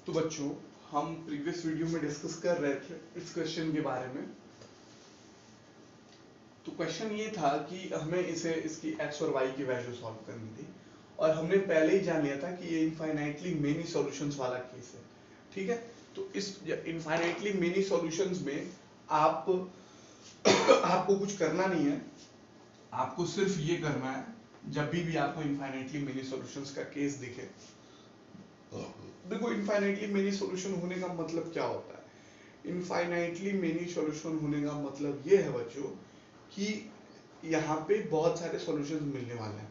तो बच्चों, हम प्रीवियस वीडियो में डिस्कस कर रहे थे इस क्वेश्चन के बारे में। तो क्वेश्चन ये था कि हमें इसकी x और y की वैल्यू सॉल्व करनी थी, और हमने पहले ही जान लिया था कि ये इनफाइनाइटली मेनी सॉल्यूशंस वाला केस है। ठीक है, तो इस इनफाइनाइटली मेनी सॉल्यूशंस में आप आपको कुछ करना नहीं है, आपको सिर्फ ये करना है, जब भी आपको इनफाइनाइटली मेनी सॉल्यूशंस का केस दिखे। देखो, इनफाइनाइटली मेनी सॉल्यूशन होने का मतलब क्या होता है? इनफाइनाइटली मेनी सॉल्यूशन होने का मतलब ये है बच्चों कि यहाँ पे बहुत सारे सॉल्यूशंस मिलने वाले हैं।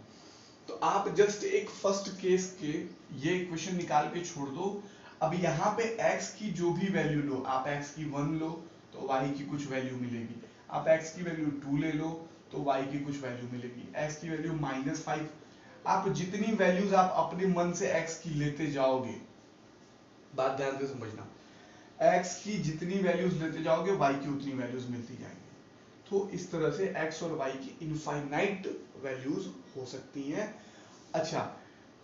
तो आप जस्ट एक फर्स्ट केस के ये इक्वेशन निकाल के छोड़ दो। अब यहाँ पे x की जो भी वैल्यू लो, आप x की 1 लो तो y की कुछ वैल्यू मिलेगी, आप x की वैल्यू 2 ले लो तो y की कुछ वैल्यू मिलेगी, x की वैल्यू -5। आप जितनी वैल्यूज आप अपने मन से x की लेते जाओगे, बात ध्यान से समझना, x की जितनी वैल्यूज लेते जाओगे y की उतनी वैल्यूज मिलती जाएंगी। तो इस तरह से x और y की इनफाइनाइट वैल्यूज हो सकती हैं। अच्छा,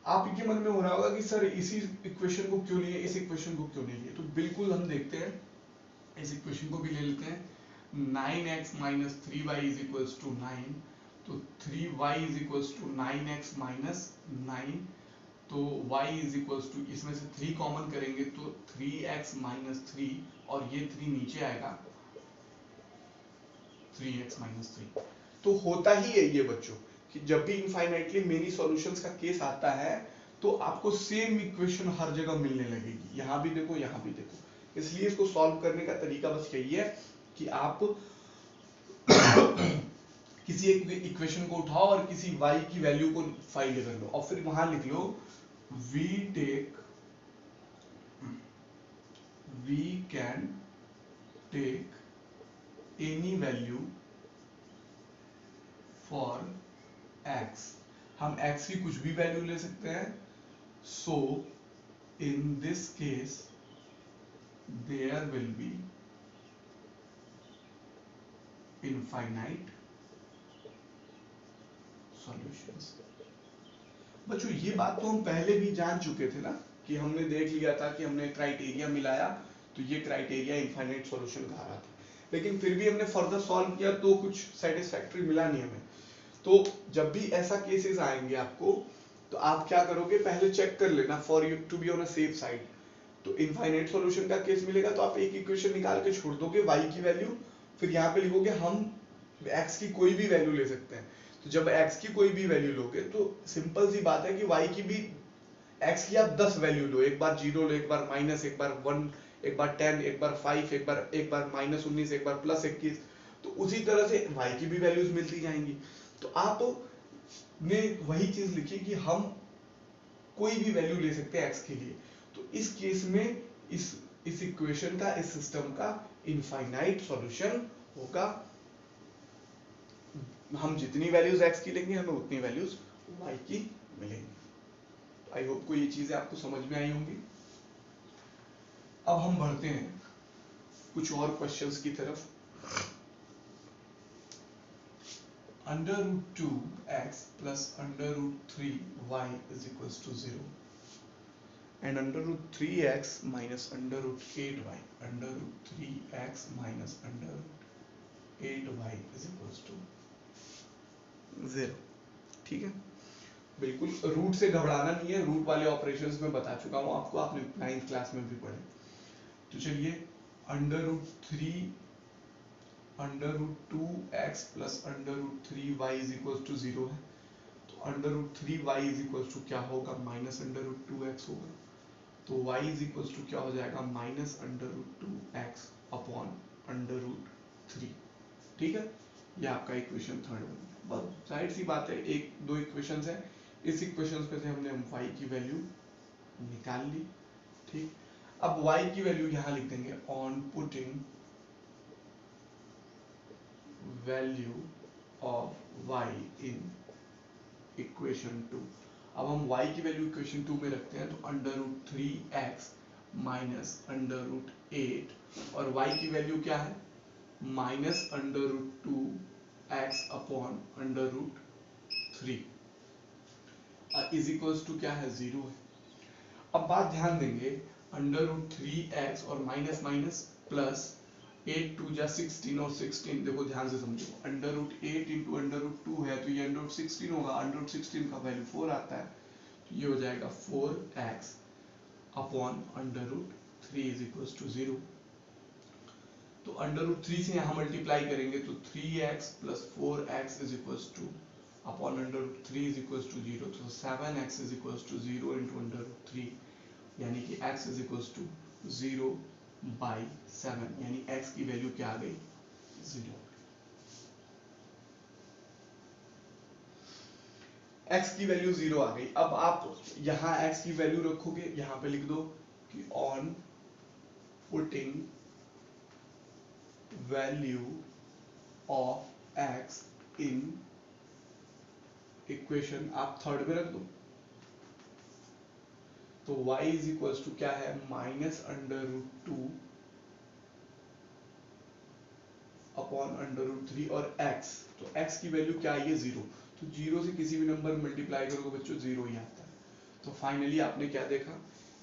आपके मन में हो रहा होगा कि सर इसी इक्वेशन को क्यों लिए, इस इक्वेशन को क्यों नहीं लिए? तो बिल्कुल हम देखते हैं, इस इक्वेशन को भी ले लेते हैं। 9x - 3y = 9, तो 3y = 9x - 9, तो y = इसमें से 3 कॉमन करेंगे तो 3x - 3, और ये 3 नीचे आएगा, 3x - 3। तो होता ही है ये बच्चों कि जब भी इनफाइनाइटली मेनी सॉल्यूशंस का केस आता है तो आपको सेम इक्वेशन हर जगह मिलने लगेगी, यहां भी देखो, यहां भी देखो। इसलिए इसको सॉल्व करने का तरीका बस यही है कि आप किसी एक इक्वेशन को उठाओ और किसी y की वैल्यू को फाइंड कर लो, और फिर वहां लिख लो we can take any value for x। हम x की कुछ भी वैल्यू ले सकते हैं। So in this case there will be infinite solutions. बच्चों, ये बात तो हम पहले भी जान चुके थे ना, कि हमने देख लिया था कि हमने क्राइटेरिया मिलाया तो ये क्राइटेरिया इनफाइनाइट सॉल्यूशन का आ रहा था, लेकिन फिर भी हमने फर्दर सॉल्व किया तो कुछ सेटिस्फैक्टरी मिला नहीं हमें। तो जब भी ऐसा केसेस आएंगे आपको, तो आप क्या करोगे, पहले चेक कर लेना for you to be on a safe side. तो इनफाइनाइट सॉल्यूशन का केस मिलेगा तो आप एक इक्वेशन निकाल के छोड़ दोगे y की वैल्यू, फिर यहाँ पे लिखोगे हम x की कोई भी वैल्यू ले सकते हैं। तो जब x की कोई भी वैल्यू लोगे तो सिंपल सी बात है कि y की भी, x की आप 10 वैल्यू लो, एक बार 0 लो, एक बार माइनस, एक बार 1, एक बार 10, एक बार 5, एक बार -19, एक बार +21, तो उसी तरह से y की भी वैल्यूज मिलती जाएंगी। तो आप ने वही चीज लिखी कि हम कोई भी वैल्यू ले सकते हैं x के लिए। तो इस केस में इस इक्वेशन का, इस सिस्टम का इनफाइनाइट सॉल्यूशन होगा। हम जितनी वैल्यूज x की लेंगे हमें उतनी वैल्यूज y की मिलेंगी। आई होप को ये चीजें आपको समझ में आई होंगी। अब हम बढ़ते हैं कुछ और क्वेश्चंस की तरफ। √2x + √3y = 0, and √3x - √8y, √3x - √8y = 0। ठीक है, बिल्कुल रूट से घबराना नहीं है, रूट वाले ऑपरेशंस में बता चुका हूं आपको, आपने 9th क्लास में भी पढ़े। तो चलिए, √2x + √3y = 0 है, तो √3y = क्या होगा, -√2x होगा, तो y = क्या हो जाएगा, -√2x अपॉन √3। ठीक है, ये आपका इक्वेशन 3rd बन गया। बस जाहिर सी बात है, एक दो इक्वेशंस है, इस इक्वेशंस पे से हमने y की वैल्यू निकाल ली। ठीक, अब y की वैल्यू यहां लिख देंगे, on putting value of y in equation 2। अब हम y की वैल्यू इक्वेशन 2 में रखते हैं, तो √3x - √8, और y की वैल्यू क्या है, -√2x upon √3 is equals to क्या है, 0 है। अब बात ध्यान देंगे, अंडर रूट 3x और माइनस माइनस प्लस 8 2 जा 16 और 16 देखो ध्यान से समझो, under root 8 into under root 2 है तो ये अंडर रूट 16 होगा, अंडर रूट 16 का वैल्यू 4 आता है तो ये हो जाएगा 4x upon under root 3 is equal to 0। तो अंडर रूट 3 से यहाँ मल्टीप्लाई करेंगे तो 3x plus 4x is equal to upon under root 3 is equal to 0, तो 7x is equal to 0 into under root 3, यानी कि x is equal to 0 by 7, यानी x की वैल्यू क्या आ गई 0। x की वैल्यू 0 आ गई। अब आप यहाँ x की वैल्यू रखोगे, यहाँ पे लिख दो कि on putting value of x in equation, आप थर्ड में रख दो, तो y इज इक्वल टू क्या है minus under root 2 upon under root 3 और x, तो x की वैल्यू क्या आई है 0, तो 0 से किसी भी नंबर मल्टीप्लाई करोगे बच्चों 0 ही आता है। तो फाइनली आपने क्या देखा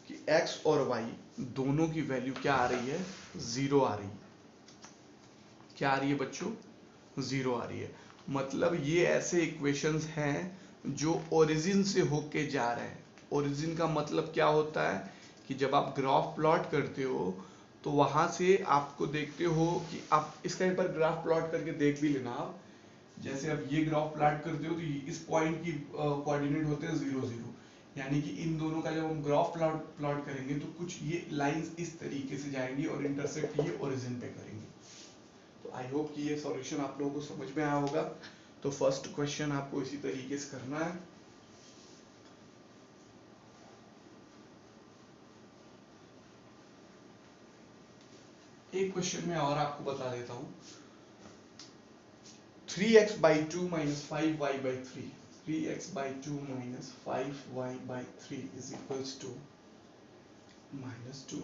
कि x और y दोनों की वैल्यू क्या आ रही है 0 आ रही है। क्या आ रही है बच्चों 0 आ रही है। मतलब ये ऐसे इक्वेशंस हैं जो ओरिजिन से होके जा रहे हैं। ओरिजिन का मतलब क्या होता है कि जब आप ग्राफ प्लॉट करते हो तो वहां से आपको देखते हो कि आप इसका एक बार ग्राफ प्लॉट करके देख भी लेना आप, जैसे अब ये ग्राफ प्लॉट करते हो तो इस पॉइंट की कोऑर्डिनेट होते हैं 0 0, यानी कि इन दोनों का जब हम ग्राफ प्लॉट करेंगे तो कुछ ये लाइंस इस तरीके से जाएंगी और इंटरसेक्ट ये ओरिजिन पे करेंगे। तो आई होप कि ये सॉल्यूशन आप लोगों को समझ में आया होगा। तो फर्स्ट क्वेश्चन आपको इसी तरीके से करना है। एक क्वेश्चन में और आपको बता देता हूं, 3x by 2 minus 5y by 3, 3x by 2 minus 5y by 3 is equals to minus 2.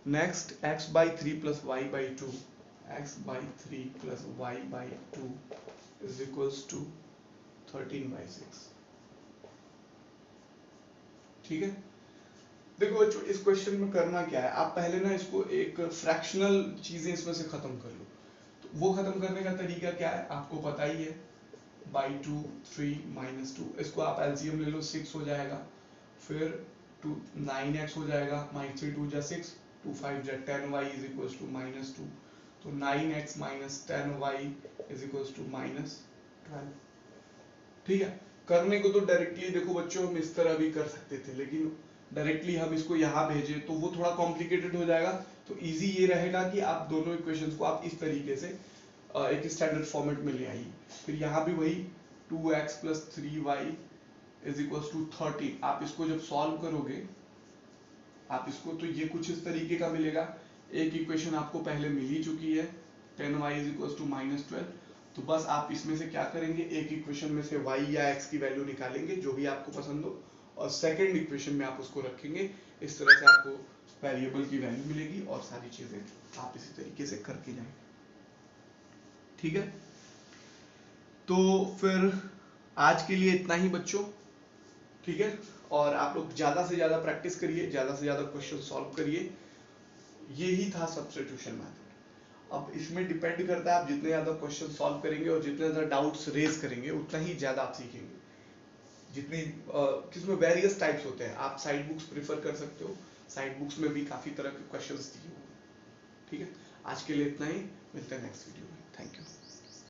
Next, x by 3 plus y by 2, x by 3 plus y by 2 is equals to 13 by 6. ठीक है। देखो बच्चों इस क्वेश्चन में करना क्या है, आप पहले ना इसको एक फ्रैक्शनल चीजें इसमें से खत्म कर लो। तो वो खत्म करने का तरीका क्या है आपको पता ही है, बाई 2 3 माइनस 2, इसको आप एलसीएम ले लो 6 हो जाएगा, फिर 2 9x हो जाएगा, माइनस 3 2 जा 6, 2 5 जा 10y is equal to minus 2, तो 9x minus 10y is equal to minus 12। ठीक है। करने को तो डायरेक्टली देखो बच्चों हम इस तरह भी कर सकते थे, लेकिन डायरेक्टली हम इसको यहाँ भेजे तो वो थोड़ा कॉम्प्लिकेटेड हो जाएगा। तो इजी ये रहेगा कि आप दोनों इक्वेशंस को आप इस तरीके से एक स्टैंडर्ड फॉर्मेट में ले आइए। फिर यहाँ भी वही 2x plus 3y is equal to 30, आप इसको जब सॉल्व करोगे आप इसको, तो ये कुछ इस तरीके का मिलेगा। एक इक्वेशन आपको पहले मिल ही चुकी है 10y is equal to minus 12, तो बस आप इसमें से क्या करेंगे, एक इक्वेशन में से y या x की वैल्यू निकालेंगे जो भी आपको पसंद हो, और सेकंड इक्वेशन में आप उसको रखेंगे। इस तरह से आपको वेरिएबल की वैल्यू मिलेगी और सारी चीजें आप इसी तरीके से करके जाएंगे। ठीक है। तो फिर आज के लिए इतना ही बच्चों। ठीक है। और आप लोग ज्यादा से ज्यादा प्रैक्टिस करिए, ज्यादा से ज्यादा क्वेश्चन सॉल्व करिए। यही था सब्स्टिट्यूशन मेथड। अब इसमें डिपेंड करता है आप जितने ज्यादा क्वेश्चन सॉल्व करेंगे और जितने ज्यादा डाउट्स रेज करेंगे उतना ही ज्यादा आप सीखेंगे। जितनी किसमें वेरियस टाइप्स होते हैं, आप साइड बुक्स प्रिफर कर सकते हो, साइड बुक्स में भी काफी तरह के क्वेश्चंस दिए हुए हैं। ठीक है। आज के लिए इतना ही, मिलते हैं नेक्स्ट वीडियो में। Thank you.